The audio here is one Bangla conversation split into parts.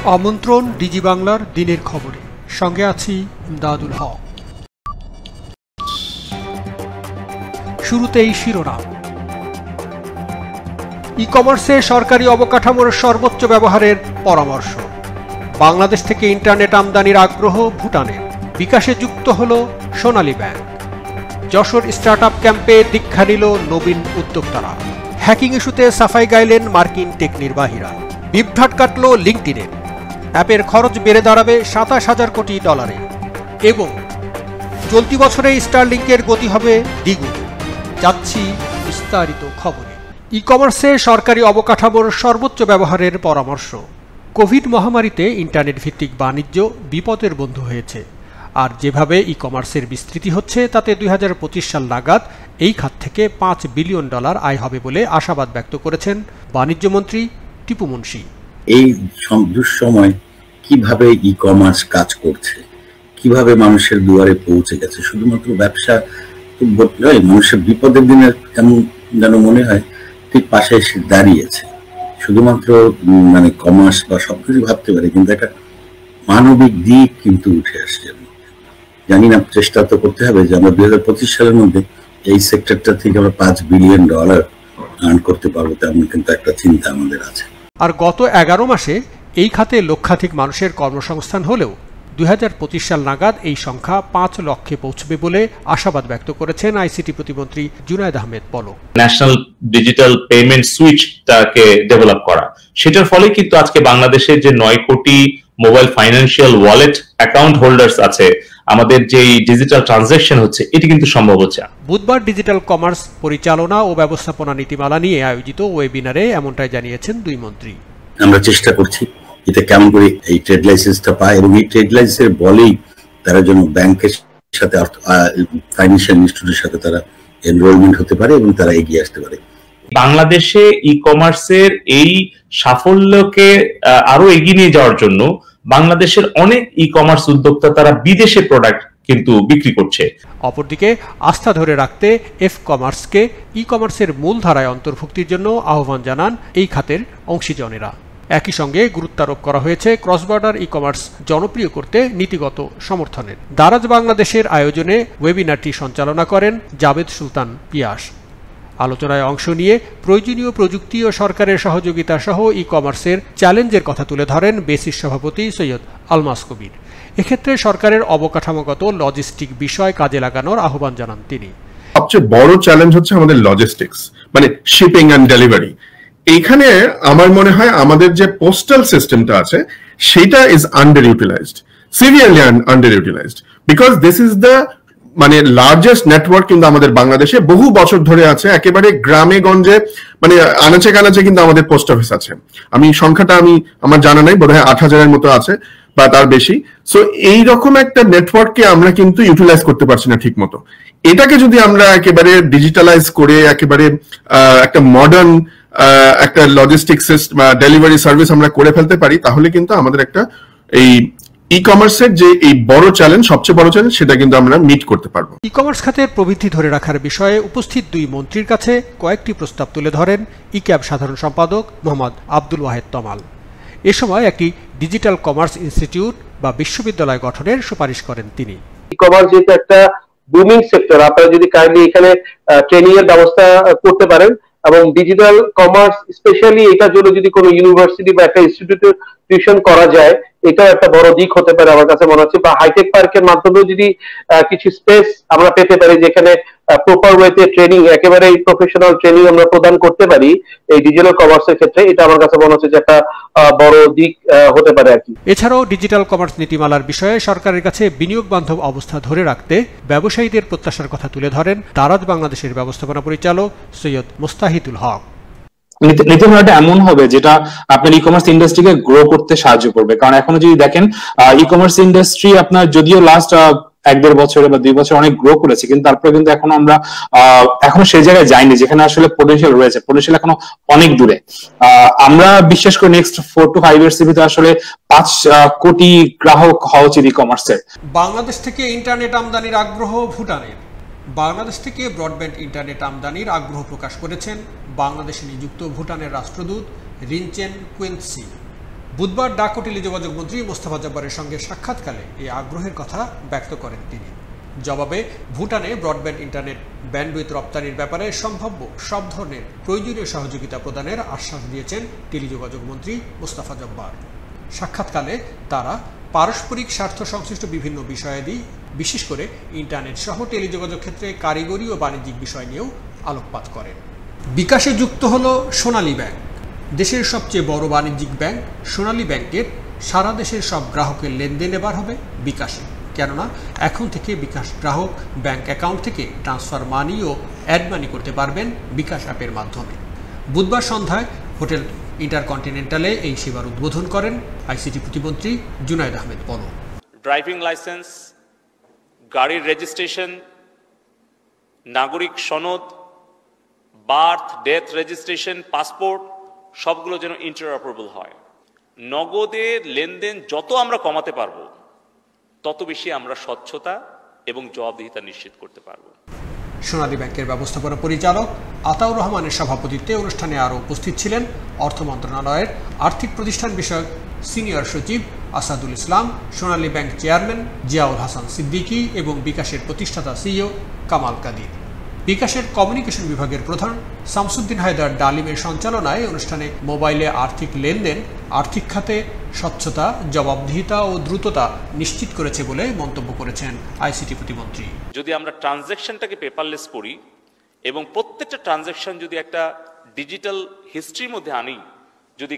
আমন্ত্রণ ডিজি বাংলার দিনের খবরে, সঙ্গে আছি ইমদাদুল হক। শুরুতেই শিরোনাম। ই কমার্সে সরকারি অবকাঠামোর সর্বোচ্চ ব্যবহারের পরামর্শ। বাংলাদেশ থেকে ইন্টারনেট আমদানির আগ্রহ ভুটানের। বিকাশে যুক্ত হল সোনালী ব্যাংক। যশোর স্টার্টআপ ক্যাম্পে দীক্ষা নিল নবীন উদ্যোক্তারা। হ্যাকিং ইস্যুতে সাফাই গাইলেন মার্কিন টেক নির্বাহীরা। বিভ্রাট কাটল লিঙ্কডইনের। অ্যাপের খরচ বেড়ে দাঁড়াবে ২৭,০০০ কোটি ডলারে। এবং চলতি বছরে স্টারলিংকের গতি হবে দ্বিগুণ। যাচ্ছি বিস্তারিত খবরে। ই কমার্সে সরকারি অবকাঠামোর সর্বোচ্চ ব্যবহারের পরামর্শ। কোভিড মহামারীতে ইন্টারনেট ভিত্তিক বাণিজ্য বিপদের বন্ধু হয়েছে। আর যেভাবে ই কমার্সের বিস্তৃতি হচ্ছে তাতে ২০২৫ সাল নাগাদ এই খাত থেকে $৫ বিলিয়ন আয় হবে বলে আশাবাদ ব্যক্ত করেছেন বাণিজ্যমন্ত্রী টিপু মুনশি। এই দুঃসময় কিভাবে ই কমার্স কাজ করছে, কিভাবে মানুষের দুয়ারে পৌঁছে গেছে, শুধুমাত্র ব্যবসা নয়, মানুষের বিপদের দিনে কেমন যেন মনে হয় ঠিক পাশে এসে দাঁড়িয়েছে। শুধুমাত্র কমার্স বা সবকিছু ভাবতে পারে, কিন্তু একটা মানবিক দিক কিন্তু উঠে আসছে। জানি না, চেষ্টা তো করতে হবে যে আমরা ২০২৫ সালের মধ্যে এই সেক্টরটা থেকে আমরা $৫ বিলিয়ন আর্ন করতে পারবো, তেমন কিন্তু একটা চিন্তা আমাদের আছে। আর গত ১১ মাসে এই খাতে লক্ষাধিক মানুষের কর্মসংস্থান হলেও ২০২৫ সাল নাগাদ এই সংখ্যা ৫ লক্ষে পৌঁছবে বলে আশাবাদ ব্যক্ত করেছেন আইসিটি প্রতিমন্ত্রী Junaid Ahmed Palak. National digital payment সুইচটাকে develop করা, সেটার ফলে কিন্তু আজকে বাংলাদেশের যে ৯ কোটি mobile financial wallet account holders আছে, আমাদের যে ডিজিটাল ট্রানজাকশন হচ্ছে, এটি কিন্তু সম্ভব হচ্ছে। বুধবার ডিজিটাল কমার্স পরিচালনা ও ব্যবস্থাপনা নীতিমালা নিয়ে আয়োজিত ওয়েবিনারে এমনটাই জানিয়েছেন দুই মন্ত্রী। আমরা চেষ্টা করছি এটা কেমন করে এই ট্রেড লাইসেন্সটা পায়, এবং এই ট্রেড লাইসেন্সের বলেই তারা যেন ব্যাংকের সাথে ফাইন্যান্সিয়াল ইনস্টিটিউটের সাথে তারা এনরোলমেন্ট হতে পারে এবং তারা এগিয়ে আসতে পারে। বাংলাদেশে ই কমার্সের এই সাফল্যকে আরো এগিয়ে নিয়ে যাওয়ার জন্য বাংলাদেশের অনেক ই কমার্স উদ্যোক্তা তারা বিদেশে প্রোডাক্ট কিন্তু বিক্রি করছে। অপরদিকে আস্থা ধরে রাখতে এফ কমার্সকে ই কমার্সের মূল ধারায় অন্তর্ভুক্তির জন্য আহ্বান জানান এই খাতের অংশীজনেরা। একই সঙ্গে গুরুত্বারোপ করা হয়েছে ক্রস বর্ডার ই কমার্স জনপ্রিয় করতে নীতিগত সমর্থনের। দারাজ বাংলাদেশের আয়োজনে ওয়েবিনারটি সঞ্চালনা করেন জাবেদ সুলতান পিয়াস। আলোচনায় অংশ নিয়ে প্রয়োজনীয় প্রযুক্তি ও সরকারের সহযোগিতা সহ ই কমার্সের চ্যালেঞ্জের কথা তুলে ধরেন বেসিস সভাপতি সৈয়দ আলমাস কবির। এক্ষেত্রে সরকারের অবকাঠামোগত লজিস্টিক বিষয় কাজে লাগানোর আহ্বান জানান তিনি। সবচেয়ে বড় চ্যালেঞ্জ হচ্ছে আমাদের লজিস্টিক্স, শিপিং অ্যান্ড ডেলিভারি। এইখানে আমার মনে হয় আমাদের যে পোস্টাল সিস্টেমটা আছে সেটা is under utilised, severely under utilised, because this is the largest network কিন্তু আমাদের বাংলাদেশে বহু বছর ধরে আছে। একেবারে গ্রামে গঞ্জে আনাচে কানাচে কিন্তু আমাদের পোস্ট অফিস আছে। সংখ্যাটা আমার জানা নাই, বোধহয় ৮,০০০-এর মতো আছে বা তার বেশি। সো এইরকম একটা নেটওয়ার্ককে আমরা কিন্তু ইউটিলাইজ করতে পারছি না ঠিক মতো। এটাকে যদি আমরা একেবারে ডিজিটালাইজ করে একেবারে একটা মডার্ন একটা লজিস্টিক সিস্টেম ডেলিভারি সার্ভিস আমরা করে ফেলতে পারি, তাহলে কিন্তু আমাদের একটা এই ই কমার্সের যে এই বড় চ্যালেঞ্জ, সবচেয়ে বড় চ্যালেঞ্জ, সেটা কিন্তু আমরা মিট করতে পারবো। ই কমার্স খাতের প্রবৃদ্ধি ধরে রাখার বিষয়ে উপস্থিত দুই মন্ত্রীর কাছে কয়েকটি প্রস্তাব তুলে ধরেন ইক্যাব সাধারণ সম্পাদক মোহাম্মদ আব্দুল ওয়াহেদ তমাল। এ সময় একটি ডিজিটাল কমার্স ইনস্টিটিউট বা বিশ্ববিদ্যালয় গঠনের সুপারিশ করেন তিনি। ই কমার্স যেহেতু একটা বুমিং সেক্টর, আপনারা যদি কাইন্ডলি এখানে ট্রেনিং এর ব্যবস্থা করতে পারেন, এবং ডিজিটাল কমার্স স্পেশালি এটার জন্য যদি কোনো ইউনিভার্সিটি বা একটা ইনস্টিটিউশন করা যায়, এটাও একটা বড় দিক হতে পারে আমার কাছে মনে হচ্ছে। বা হাইটেক পার্কের মাধ্যমেও যদি কিছু স্পেস আমরা পেতে পারি যেখানে প্রপার ওয়েতে ট্রেনিং, একেবারে প্রফেশনাল ট্রেনিং আমরা প্রদান করতে পারি এই ডিজিটাল কমার্সের ক্ষেত্রে, এটা আমার কাছে মনে হচ্ছে যে একটা বড় দিক হতে পারে আর কি। এছাড়াও ডিজিটাল কমার্স নীতিমালার বিষয়ে সরকারের কাছে বিনিয়োগ বান্ধব অবস্থা ধরে রাখতে ব্যবসায়ীদের প্রত্যাশার কথা তুলে ধরেন দারাজ বাংলাদেশের ব্যবস্থাপনা পরিচালক সৈয়দ মুস্তাহিদুল হক। নীতিমালাটা এমন হবে যেটা আপনার ই কমার্স ইন্ডাস্ট্রিকে গ্রো করতে সাহায্য করবে। কারণ এখনো যদি দেখেন ই কমার্স ইন্ডাস্ট্রি আপনার যদিও লাস্ট ১-১.৫ বছরে বা ২ বছর অনেক গ্রো করেছে, কিন্তু তারপরে কিন্তু এখনো সেই জায়গায় যায়নি যেখানে আসলে পোটেনশিয়াল রয়েছে। পোটেনশিয়াল এখনো অনেক দূরে। আমরা বিশ্বাস করি নেক্সট 4 to 5 ইয়ার্স এর ভিতরে আসলে ৫ কোটি গ্রাহক হওয়া উচিত ই কমার্সের। বাংলাদেশ থেকে ইন্টারনেট আমদানির আগ্রহ ভুটানের। বাংলাদেশ থেকে ব্রডব্যান্ড ইন্টারনেট আমদানির আগ্রহ প্রকাশ করেছেন বাংলাদেশে নিযুক্ত ভুটানের রাষ্ট্রদূত রিনচেন কুয়েন্সি। বুধবার ডাক ও টেলিযোগাযোগ মন্ত্রী মোস্তফা জব্বারের সঙ্গে সাক্ষাৎকালে এই আগ্রহের কথা ব্যক্ত করেন তিনি। জবাবে ভুটানে ব্রডব্যান্ড ইন্টারনেট ব্যান্ডউইথ রপ্তানির ব্যাপারে সম্ভাব্য সব ধরনের প্রয়োজনীয় সহযোগিতা প্রদানের আশ্বাস দিয়েছেন টেলিযোগাযোগ মন্ত্রী মোস্তফা জব্বার। সাক্ষাৎকালে তারা পারস্পরিক স্বার্থ সংশ্লিষ্ট বিভিন্ন বিষয়াদি, বিশেষ করে ইন্টারনেট সহ টেলিযোগাযোগ ক্ষেত্রে কারিগরি ও বাণিজ্যিক বিষয় নিয়েও আলোকপাত করেন। বিকাশে যুক্ত হল সোনালী ব্যাংক। দেশের সবচেয়ে বড় বাণিজ্যিক ব্যাংক সোনালী ব্যাংকের সারা দেশের সব গ্রাহকের লেনদেন এবার হবে বিকাশে। কেননা এখন থেকে বিকাশ গ্রাহক ব্যাংক অ্যাকাউন্ট থেকে ট্রান্সফার মানি ও অ্যাড মানি করতে পারবেন বিকাশ অ্যাপের মাধ্যমে। বুধবার সন্ধ্যায় হোটেল ইন্টারকন্টিনেন্টালে এই সেবার উদ্বোধন করেন আইসিটি প্রতিমন্ত্রী জুনায়েদ আহমেদ পলক। ড্রাইভিং লাইসেন্স, গাড়ির রেজিস্ট্রেশন, নাগরিক সনদ, বার্থ ডেথ রেজিস্ট্রেশন, পাসপোর্ট সবগুলো যেন ইন্টারঅপারেবল হয়। নগদের লেনদেন যত আমরা কমাতে পারবো তত বেশি আমরা স্বচ্ছতা এবং জবাবদিহিতা নিশ্চিত করতে পারবো। সোনালী ব্যাংকের ব্যবস্থাপনা পরিচালক আতাউর রহমানের সভাপতিত্বে অনুষ্ঠানে আরও উপস্থিত ছিলেন অর্থ মন্ত্রণালয়ের আর্থিক প্রতিষ্ঠান বিষয়ক সিনিয়র সচিব আসাদুল ইসলাম, সোনালী ব্যাংক চেয়ারম্যান জিয়াউল হাসান সিদ্দিকী এবং বিকাশের প্রতিষ্ঠাতা সিইও কামাল কাদির। বিকাশের কমিউনিকেশন বিভাগের প্রধান শামসুদ্দিন হায়দার ডালিমের সঞ্চালনায় অনুষ্ঠানে মোবাইলে আর্থিক লেনদেন আর্থিক খাতে স্বচ্ছতা, জবাবদিহিতা ও দ্রুততা নিশ্চিত করেছে বলে মন্তব্য করেছেন আইসিটি প্রতিমন্ত্রী। যদি আমরা ট্রানজ্যাকশনটাকে পেপারলেস করি এবং প্রত্যেকটা ট্রানজ্যাকশন যদি একটা ডিজিটাল হিস্ট্রির মধ্যে আনি, যদি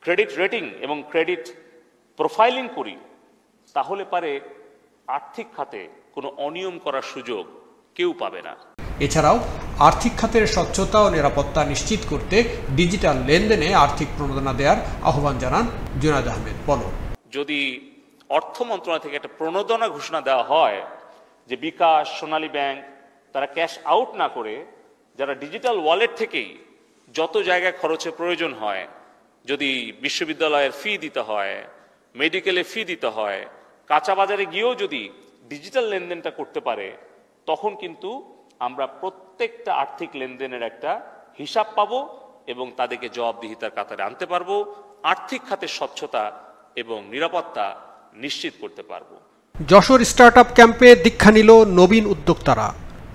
ক্রেডিট রেটিং এবং ক্রেডিট প্রোফাইলিং করি, তাহলে পারে আর্থিক খাতে কোনো অনিয়ম করার সুযোগ কেউ পাবে না। এছাড়াও আর্থিক খাতের স্বচ্ছতা ও নিরাপত্তা নিশ্চিত করতে ডিজিটাল লেনদেনে আর্থিক প্রণোদনা দেওয়ার আহ্বান জানান জুনায়েদ আহমেদ পলক। যদি অর্থ মন্ত্রণালয় থেকে একটা প্রণোদনা ঘোষণা দেওয়া হয় যে বিকাশ, সোনালী ব্যাংক তারা ক্যাশ আউট না করে যারা ডিজিটাল ওয়ালেট থেকেই যত জায়গায় খরচের প্রয়োজন হয়, যদি বিশ্ববিদ্যালয়ের ফি দিতে হয়, মেডিকেলে ফি দিতে হয়, কাঁচা বাজারে গিয়েও যদি ডিজিটাল লেনদেনটা করতে পারে, তখন কিন্তু আমরা প্রত্যেকটা আর্থিক লেনদেনের একটা হিসাব পাবো এবং তাদেরকে জবাবদিহিতার কাতারে আনতে পারবো, আর্থিক খাতের স্বচ্ছতা এবং নিরাপত্তা নিশ্চিত করতে পারবো। যশোর স্টার্টআপ ক্যাম্পে দীক্ষা নিল নবীন উদ্যোক্তারা।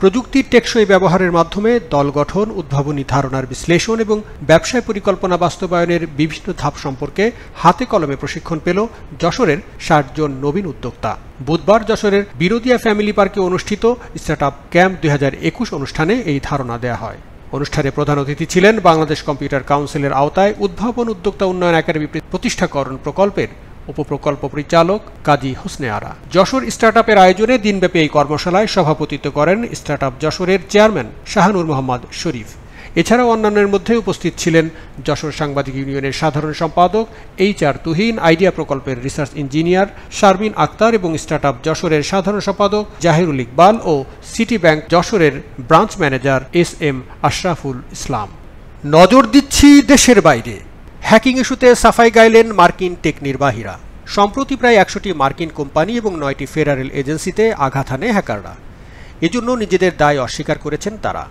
প্রযুক্তির টেকসই ব্যবহারের মাধ্যমে দল গঠন, উদ্ভাবনী ধারণার বিশ্লেষণ এবং ব্যবসায় পরিকল্পনা বাস্তবায়নের বিভিন্ন ধাপ সম্পর্কে হাতে কলমে প্রশিক্ষণ পেল যশোরের ৬০ জন নবীন উদ্যোক্তা। বুধবার যশোরের বিরোদিয়া ফ্যামিলি পার্কে অনুষ্ঠিত স্টার্টআপ ক্যাম্প ২০২১ অনুষ্ঠানে এই ধারণা দেয়া হয়। অনুষ্ঠানে প্রধান অতিথি ছিলেন বাংলাদেশ কম্পিউটার কাউন্সিলের আওতায় উদ্ভাবন উদ্যোক্তা উন্নয়ন একাডেমি প্রতিষ্ঠাকরণ প্রকল্পের উপপ্রকল্প পরিচালক কাজী হোসনে আরা। যশোর স্টার্টআপের আয়োজনে দিনব্যাপী এই কর্মশালায় সভাপতিত্ব করেন স্টার্টআপ যশোরের চেয়ারম্যান শাহানুর মোহাম্মদ শরীফ। এছাড়াও অন্যান্যের মধ্যে উপস্থিত ছিলেন যশোর সাংবাদিক ইউনিয়নের সাধারণ সম্পাদক HR তুহিন, আইডিয়া প্রকল্পের রিসার্চ ইঞ্জিনিয়ার শারমিন আক্তার এবং স্টার্টআপ যশোরের সাধারণ সম্পাদক জাহিরুল ইকবাল ও সিটি ব্যাংক যশোরের branch manager SM Ashraful Islam. নজর দিচ্ছি দেশের বাইরে। হ্যাকিং ইস্যুতে সাফাই গাইলেন মার্কিন টেক নির্বাহীরা। সম্প্রতি প্রায় ১০০টি মার্কিন কোম্পানি এবং ৯টি ফেডারেল এজেন্সিতে আঘাত হানে হ্যাকাররা। এজন্য নিজেদের দায় অস্বীকার করেছেন তারা।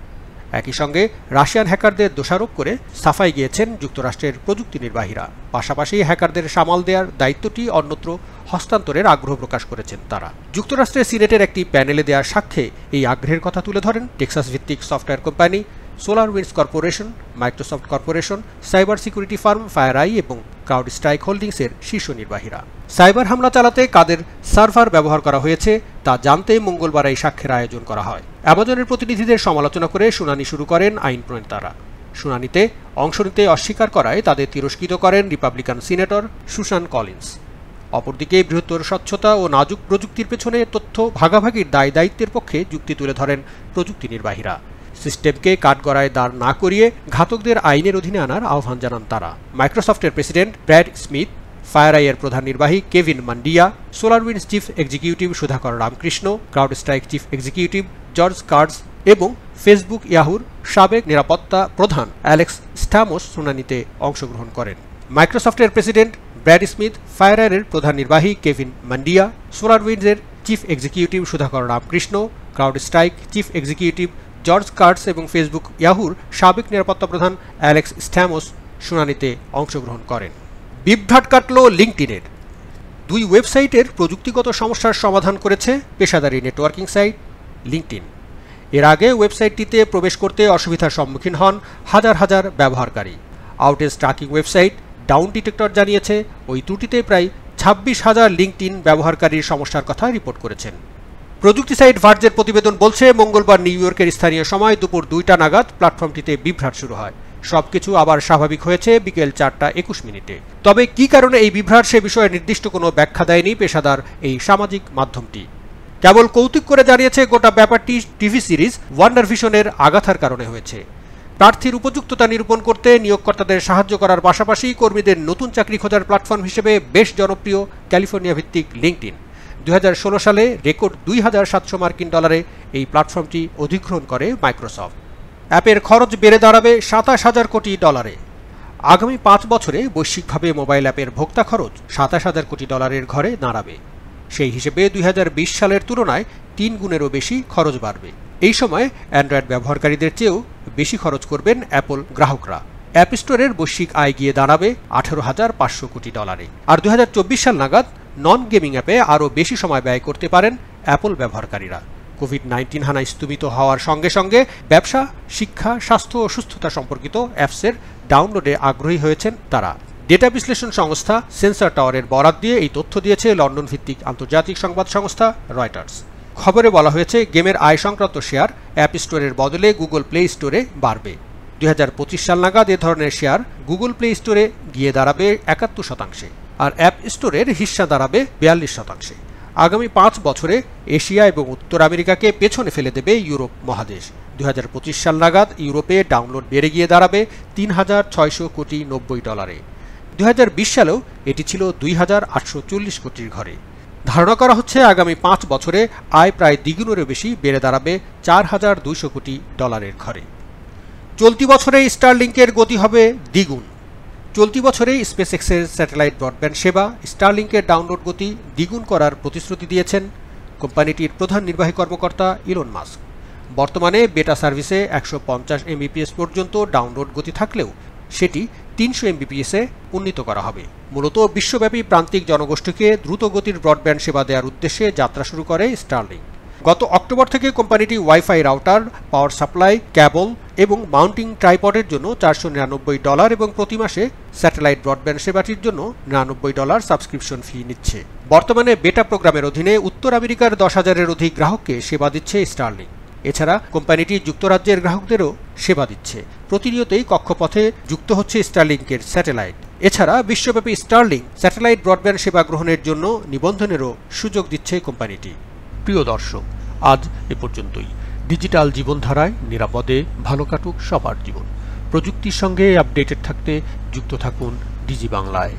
একই সঙ্গে রাশিয়ান হ্যাকারদের দোষারোপ করে সাফাই গিয়েছেন যুক্তরাষ্ট্রের প্রযুক্তি নির্বাহীরা। পাশাপাশি হ্যাকারদের সামাল দেওয়ার দায়িত্বটি অন্যত্র হস্তান্তরের আগ্রহ প্রকাশ করেছেন তারা। যুক্তরাষ্ট্রের সিনেটের একটি প্যানেলে দেওয়ার সাক্ষ্যে এই আগ্রহের কথা তুলে ধরেন টেক্সাস ভিত্তিক software company SolarWinds corporation, Microsoft corporation, cyber security firm FireEye এবং ক্রাউডস্ট্রাইক হোল্ডিংসের শীর্ষ নির্বাহীরা। সাইবার হামলা চালাতে কাদের সার্ভার ব্যবহার করা হয়েছে তা জানতে মঙ্গলবার এই সাক্ষ্যের আয়োজন করা হয়। অ্যামাজনের প্রতিনিধিদের সমালোচনা করে শুনানি শুরু করেন আইন প্রণেতারা। শুনানিতে অংশ নিতে অস্বীকার করায় তাদের তিরস্কৃত করেন রিপাবলিকান সিনেটর সুসান কলিন্স। অপরদিকে বৃহত্তর স্বচ্ছতা ও নাজুক প্রযুক্তির পেছনে তথ্য ভাগাভাগির দায় দায়িত্বের পক্ষে যুক্তি তুলে ধরেন প্রযুক্তি নির্বাহীরা। সিস্টেমকে কাঠগড়ায় দাঁড় না করিয়ে ঘাতকদের আইনের অধীনে আনার আহ্বান জানান তারা। মাইক্রোসফটের প্রেসিডেন্ট ব্র্যাড স্মিথ, ফায়ারআইয়ের প্রধান নির্বাহী Kevin Mandia, SolarWinds chief executive Sudhakar Ramakrishna, CrowdStrike chief executive George Kurtz এবং ফেসবুক ইয়াহুর সাবেক নিরাপত্তা প্রধান অ্যালেক্স স্টামোস শুনানিতে অংশগ্রহণ করেন। মাইক্রোসফটের প্রেসিডেন্ট ব্র্যাড স্মিথ, ফায়ারআইয়ের প্রধান নির্বাহী কেভিন মান্ডিয়া, সোলারউইন্ডসের chief executive Sudhakar Ramakrishna, CrowdStrike chief executive George Kurtz এবং ফেসবুক ইয়াহুর সাবেক নিরাপত্তা প্রধান অ্যালেক্স স্ট্যামোস শুনানিতে অংশগ্রহণ করেন। বিভ্রাট কাটল লিঙ্কডইনের। দুই ওয়েবসাইটের প্রযুক্তিগত সমস্যার সমাধান করেছে পেশাদারী নেটওয়ার্কিং সাইট লিঙ্কডইন। এর আগে ওয়েবসাইটটিতে প্রবেশ করতে অসুবিধার সম্মুখীন হন হাজার হাজার ব্যবহারকারী। Outage tracking website down detector জানিয়েছে ওই ত্রুটিতে প্রায় 26,000 লিঙ্কডইন ব্যবহারকারীর সমস্যার কথা রিপোর্ট করেছেন। প্রযুক্তি সাইট ভার্জের প্রতিবেদন বলছে মঙ্গলবার নিউ ইয়র্কের স্থানীয় সময় দুপুর 2টা নাগাদ প্ল্যাটফর্মটিতে বিভ্রাট শুরু হয়। সবকিছু আবার স্বাভাবিক হয়েছে বিকেল 4:21। তবে কি কারণে এই বিভ্রাট সে বিষয়ে নির্দিষ্ট কোনো ব্যাখ্যা দেয়নি পেশাদার এই সামাজিক মাধ্যমটি। কেবল কৌতুক করে জানিয়েছে গোটা ব্যাপারটি টিভি সিরিজ ওয়ান্ডার ভিশনের আঘাতের কারণে হয়েছে। প্রার্থীর উপযুক্ততা নিরূপণ করতে নিয়োগকর্তাদের সাহায্য করার পাশাপাশি কর্মীদের নতুন চাকরি খোঁজার প্ল্যাটফর্ম হিসেবে বেশ জনপ্রিয় ক্যালিফোর্নিয়া ভিত্তিক লিঙ্কডইন 2016 সালে রেকর্ড $2,700 এই প্ল্যাটফর্মটি অধিগ্রহণ করে মাইক্রোসফট। অ্যাপের খরচ বেড়ে দাঁড়াবে $27,000 কোটি। আগামী 5 বছরে বৈশ্বিকভাবে মোবাইল অ্যাপের ভোক্তা খরচ $27,000 কোটি ঘরে দাঁড়াবে। সেই হিসেবে 2020 সালের তুলনায় 3 গুণেরও বেশি খরচ বাড়বে। এই সময় অ্যান্ড্রয়েড ব্যবহারকারীদের চেয়েও বেশি খরচ করবেন অ্যাপল গ্রাহকরা। অ্যাপ স্টোরের বৈশ্বিক আয় গিয়ে দাঁড়াবে $18,500 কোটি। আর 2024 সাল নাগাদ নন গেমিং অ্যাপে আরও বেশি সময় ব্যয় করতে পারেন অ্যাপল ব্যবহারকারীরা। কোভিড-19 হানায় স্থগিত হওয়ার সঙ্গে সঙ্গে ব্যবসা, শিক্ষা, স্বাস্থ্য ও সুস্থতা সম্পর্কিত অ্যাপসের ডাউনলোডে আগ্রহী হয়েছেন তারা। ডেটা বিশ্লেষণ সংস্থা সেন্সর টাওয়ারের বরাত দিয়ে এই তথ্য দিয়েছে লন্ডন ভিত্তিক আন্তর্জাতিক সংবাদ সংস্থা রয়টার্স। খবরে বলা হয়েছে গেমের আয় সংক্রান্ত শেয়ার অ্যাপ স্টোরের বদলে গুগল প্লে স্টোরে বাড়বে। 2025 সাল নাগাদ এ ধরনের শেয়ার গুগল প্লে স্টোরে গিয়ে দাঁড়াবে 71%, আর অ্যাপ স্টোরের হিস্সা দাঁড়াবে 42%। আগামী 5 বছরে এশিয়া এবং উত্তর আমেরিকাকে পেছনে ফেলে দেবে ইউরোপ মহাদেশ। 2025 সাল নাগাদ ইউরোপে ডাউনলোড বেড়ে গিয়ে দাঁড়াবে $3,690 কোটি। 2020 সালেও এটি ছিল $2,840 কোটির ঘরে। ধারণা করা হচ্ছে আগামী 5 বছরে আয় প্রায় দ্বিগুণেরও বেশি বেড়ে দাঁড়াবে $4,200 কোটি ঘরে। চলতি বছরে স্টারলিংকের গতি হবে দ্বিগুণ। চলতি বছরে স্পেসএক্সের স্যাটেলাইট ব্রডব্যান্ড সেবা স্টারলিংকের ডাউনলোড গতি দ্বিগুণ করার প্রতিশ্রুতি দিয়েছেন কোম্পানিটির প্রধান নির্বাহী কর্মকর্তা ইলন মাস্ক। বর্তমানে বেটা সার্ভিসে 150 Mbps পর্যন্ত ডাউনলোড গতি থাকলেও সেটি 300 Mbps এ উন্নীত করা হবে। মূলত বিশ্বব্যাপী প্রান্তিক জনগোষ্ঠীকে দ্রুত গতির ব্রডব্যান্ড সেবা দেওয়ার উদ্দেশ্যে যাত্রা শুরু করে স্টারলিংক। গত অক্টোবর থেকে কোম্পানিটি wifi router, power supply, cable এবং মাউন্টিং ট্রাইপডের জন্য $499 এবং প্রতি মাসে স্যাটেলাইট ব্রডব্যান্ড সেবাটির জন্য $99 সাবস্ক্রিপশন ফি নিচ্ছে। বর্তমানে বেটা প্রোগ্রামের অধীনে উত্তর আমেরিকার 10,000-এর অধিক গ্রাহককে সেবা দিচ্ছে স্টারলিংক। এছাড়া কোম্পানিটি যুক্তরাজ্যের গ্রাহকদেরও সেবা দিচ্ছে। প্রতিনিয়তই কক্ষপথে যুক্ত হচ্ছে স্টারলিংকের স্যাটেলাইট। এছাড়া বিশ্বব্যাপী স্টারলিংক স্যাটেলাইট ব্রডব্যান্ড সেবা গ্রহণের জন্য নিবন্ধনেরও সুযোগ দিচ্ছে কোম্পানিটি। প্রিয় দর্শক, আজ এ পর্যন্তই। ডিজিটাল জীবনধারায় নিরাপদে ভালো কাটুক সবার জীবন। প্রযুক্তির সঙ্গে আপডেটেড থাকতে যুক্ত থাকুন ডিজি বাংলায়।